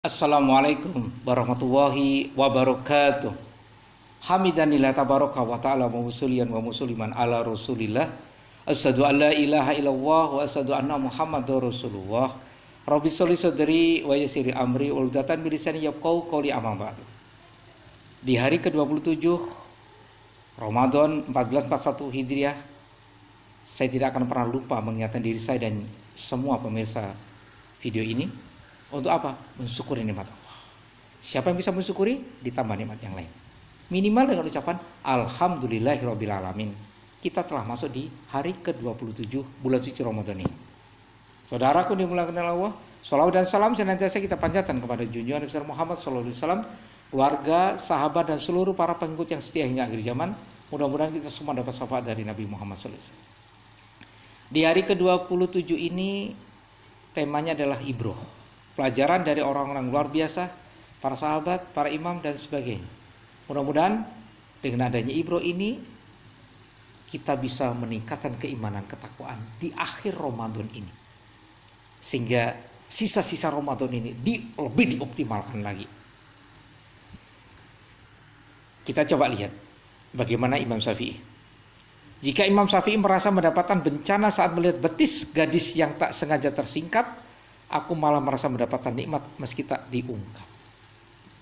Assalamualaikum warahmatullahi wabarakatuh. Hamidanillah tabaraka wa ta'ala wa musulian wa musuliman ala rasulillah. Asyhadu an la ilaha illallah wa asyhadu anna muhammadar rasulullah. Rabbi sholli sadri wa yassir amri uldatan min lisani yafqahu qawli amma ba'du. Di hari ke-27 Ramadan 1441 Hijriah, saya tidak akan pernah lupa mengingatkan diri saya dan semua pemirsa video ini untuk apa? Mensyukuri nikmat Allah. Siapa yang bisa mensyukuri? Ditambah nikmat yang lain. Minimal dengan ucapan Alhamdulillahirabbil alamin. Kita telah masuk di hari ke-27 bulan suci Ramadan ini. Saudaraku dimuliakan Allah, salawat dan salam senantiasa kita panjatkan kepada junjungan Nabi Muhammad SAW, keluarga, sahabat dan seluruh para pengikut yang setia hingga akhir zaman. Mudah-mudahan kita semua dapat syafaat dari Nabi Muhammad SAW. Di hari ke-27 ini temanya adalah ibroh. Pelajaran dari orang-orang luar biasa, para sahabat, para imam dan sebagainya. Mudah-mudahan dengan adanya ibroh ini kita bisa meningkatkan keimanan, ketakwaan di akhir Ramadan ini. Sehingga sisa-sisa Ramadan ini lebih dioptimalkan lagi. Kita coba lihat bagaimana Imam Syafi'i. Jika Imam Syafi'i merasa mendapatkan bencana saat melihat betis gadis yang tak sengaja tersingkap, aku malah merasa mendapatkan nikmat meski tak diungkap.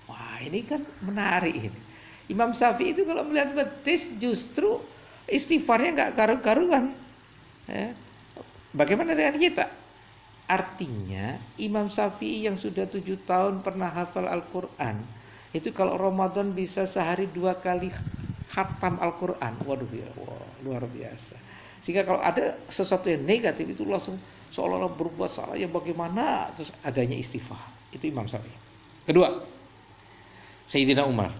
Wah, ini kan menarik ini. Imam Syafi'i itu kalau melihat betis justru istighfarnya nggak karu-karuan. Ya. Bagaimana dengan kita? Artinya Imam Syafi'i yang sudah 7 tahun pernah hafal Al-Quran, itu kalau Ramadan bisa sehari 2 kali khatam Al-Quran. Waduh ya, luar biasa. Sehingga kalau ada sesuatu yang negatif itu langsung seolah-olah berbuat salah, ya bagaimana, terus adanya istighfar. Itu Imam Syafi'i. Kedua, Sayyidina Umar.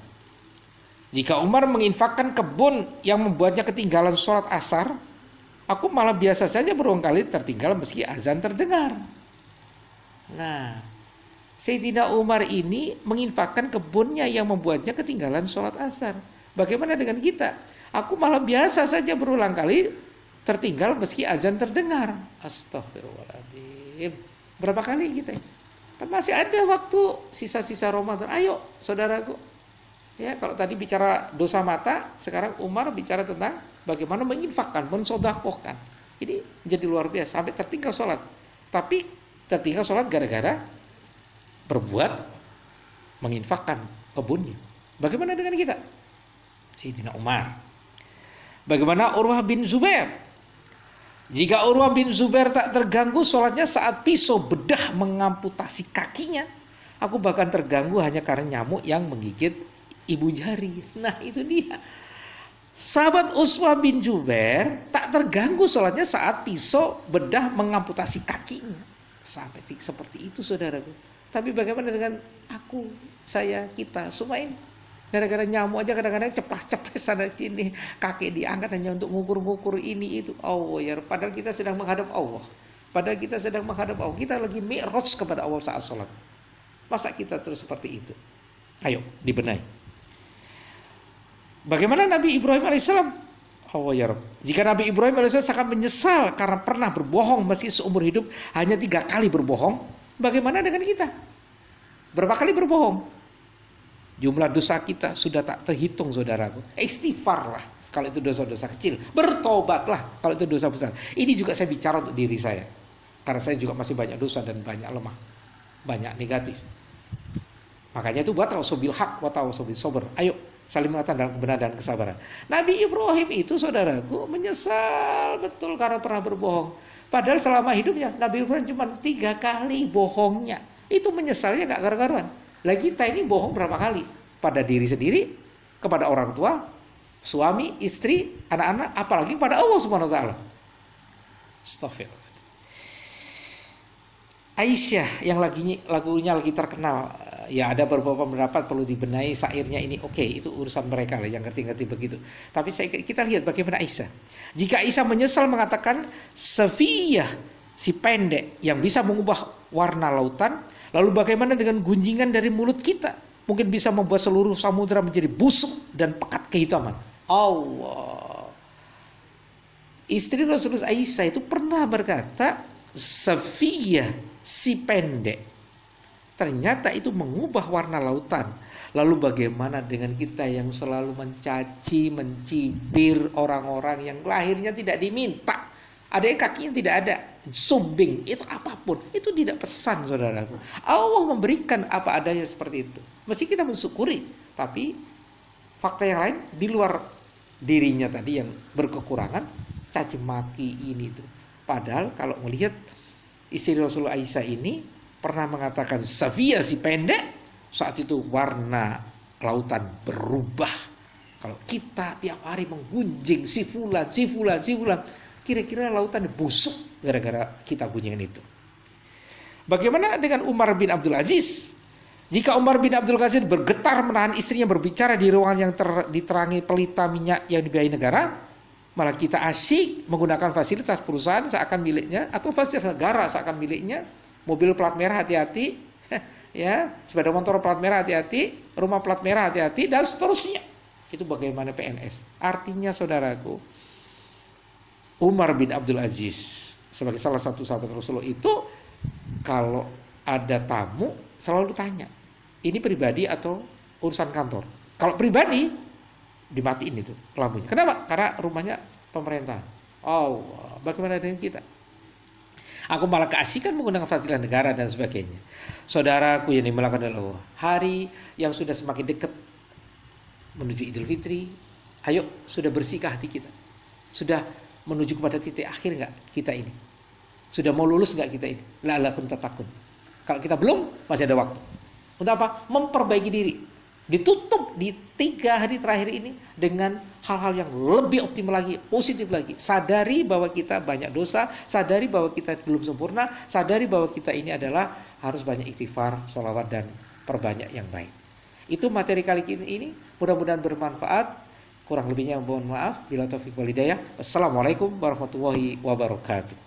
Jika Umar menginfakkan kebun yang membuatnya ketinggalan sholat asar, aku malah biasa saja berulang kali tertinggal meski azan terdengar. Nah, Sayyidina Umar ini menginfakkan kebunnya yang membuatnya ketinggalan sholat asar. Bagaimana dengan kita? Aku malah biasa saja berulang kali tertinggal meski azan terdengar. Astagfirullahaladzim. Berapa kali kita? Kan masih ada waktu sisa-sisa Ramadan. Ayo saudaraku. Ya, kalau tadi bicara dosa mata, sekarang Umar bicara tentang bagaimana menginfakkan, mensodakohkan. Ini menjadi luar biasa. Sampai tertinggal sholat. Tapi tertinggal sholat gara-gara berbuat menginfakkan kebunnya. Bagaimana dengan kita? Sayyidina Umar. Bagaimana Urwah bin Zubair? Jika Urwah bin Zubair tak terganggu sholatnya saat pisau bedah mengamputasi kakinya, aku bahkan terganggu hanya karena nyamuk yang menggigit ibu jari. Nah itu dia. Sahabat Urwah bin Zubair tak terganggu sholatnya saat pisau bedah mengamputasi kakinya. Sampai seperti itu saudaraku. Tapi bagaimana dengan aku, saya, kita, semua ini? Gara-gara nyamuk aja kadang-kadang ceplas-ceplas sana sini, kaki diangkat hanya untuk ngukur-ngukur ini itu. Oh ya, padahal kita sedang menghadap Allah. Padahal kita sedang menghadap Allah. Kita lagi mi'raj kepada Allah saat sholat. Masa kita terus seperti itu? Ayo dibenahi. Bagaimana Nabi Ibrahim alaihissalam? Oh ya Rabb. Jika Nabi Ibrahim alaihissalam sangat menyesal karena pernah berbohong meski seumur hidup hanya 3 kali berbohong, bagaimana dengan kita? Berapa kali berbohong? Jumlah dosa kita sudah tak terhitung saudaraku. Istighfarlah kalau itu dosa-dosa kecil. Bertobatlah kalau itu dosa besar. Ini juga saya bicara untuk diri saya. Karena saya juga masih banyak dosa dan banyak lemah. Banyak negatif. Makanya itu buat tawassul bil haq wa tawassul bis sabr. Ayo saling mengatakan dalam kebenaran dan kesabaran. Nabi Ibrahim itu saudaraku menyesal betul karena pernah berbohong. Padahal selama hidupnya Nabi Ibrahim cuma 3 kali bohongnya. Itu menyesalnya gak karu-karuan. Lah kita ini bohong berapa kali? Pada diri sendiri, kepada orang tua, suami, istri, anak-anak, apalagi kepada Allah Subhanahu wa taala. Astagfirullah. Aisyah yang lagunya lagi terkenal, ya ada beberapa pendapat perlu dibenahi syairnya ini. Oke, itu urusan mereka lah yang ngerti-ngerti begitu. Tapi kita lihat bagaimana Aisyah. Jika Aisyah menyesal mengatakan Safiyah si pendek yang bisa mengubah warna lautan, lalu bagaimana dengan gunjingan dari mulut kita? Mungkin bisa membuat seluruh samudra menjadi busuk dan pekat kehitaman. Allah. Istri Rasulullah Aisyah itu pernah berkata, Safiyah si pendek ternyata itu mengubah warna lautan. Lalu bagaimana dengan kita yang selalu mencaci, mencibir orang-orang yang lahirnya tidak diminta, ada yang kakinya tidak ada, sumbing, itu apapun, itu tidak pesan, saudaraku. Allah memberikan apa adanya seperti itu. Mesti kita mensyukuri, tapi fakta yang lain di luar dirinya tadi yang berkekurangan, caci maki ini tuh. Padahal kalau melihat istri Rasulullah Aisyah ini pernah mengatakan Safiyah si pendek, saat itu warna lautan berubah. Kalau kita tiap hari menggunjing si fulan, kira-kira lautan busuk gara-gara kita gunjingan itu. Bagaimana dengan Umar bin Abdul Aziz? Jika Umar bin Abdul Aziz bergetar menahan istrinya berbicara di ruangan yang diterangi pelita minyak yang dibiayai negara, malah kita asyik menggunakan fasilitas perusahaan seakan miliknya, atau fasilitas negara seakan miliknya, mobil plat merah hati-hati, ya, sepeda motor plat merah hati-hati, rumah plat merah hati-hati, dan seterusnya. Itu bagaimana PNS. Artinya saudaraku, Umar bin Abdul Aziz sebagai salah satu sahabat Rasulullah itu kalau ada tamu selalu tanya, ini pribadi atau urusan kantor? Kalau pribadi dimatiin itu lampunya. Kenapa? Karena rumahnya pemerintah. Oh, bagaimana dengan kita? Aku malah keasikan menggunakan fasilitas negara dan sebagainya. Saudaraku yang dimulakan oleh Allah, hari yang sudah semakin dekat menuju Idul Fitri, ayo sudah bersihkah hati kita? Sudah menuju kepada titik akhir nggak kita ini? Sudah mau lulus nggak kita ini? La'allakum tattaqun. Kalau kita belum, masih ada waktu. Untuk apa? Memperbaiki diri. Ditutup di 3 hari terakhir ini dengan hal-hal yang lebih optimal lagi, positif lagi. Sadari bahwa kita banyak dosa, sadari bahwa kita belum sempurna, sadari bahwa kita ini adalah harus banyak istighfar, sholawat, dan perbanyak yang baik. Itu materi kali ini, mudah-mudahan bermanfaat. Kurang lebihnya mohon maaf. Bila taufiq wal hidayah. Wassalamualaikum warahmatullahi wabarakatuh.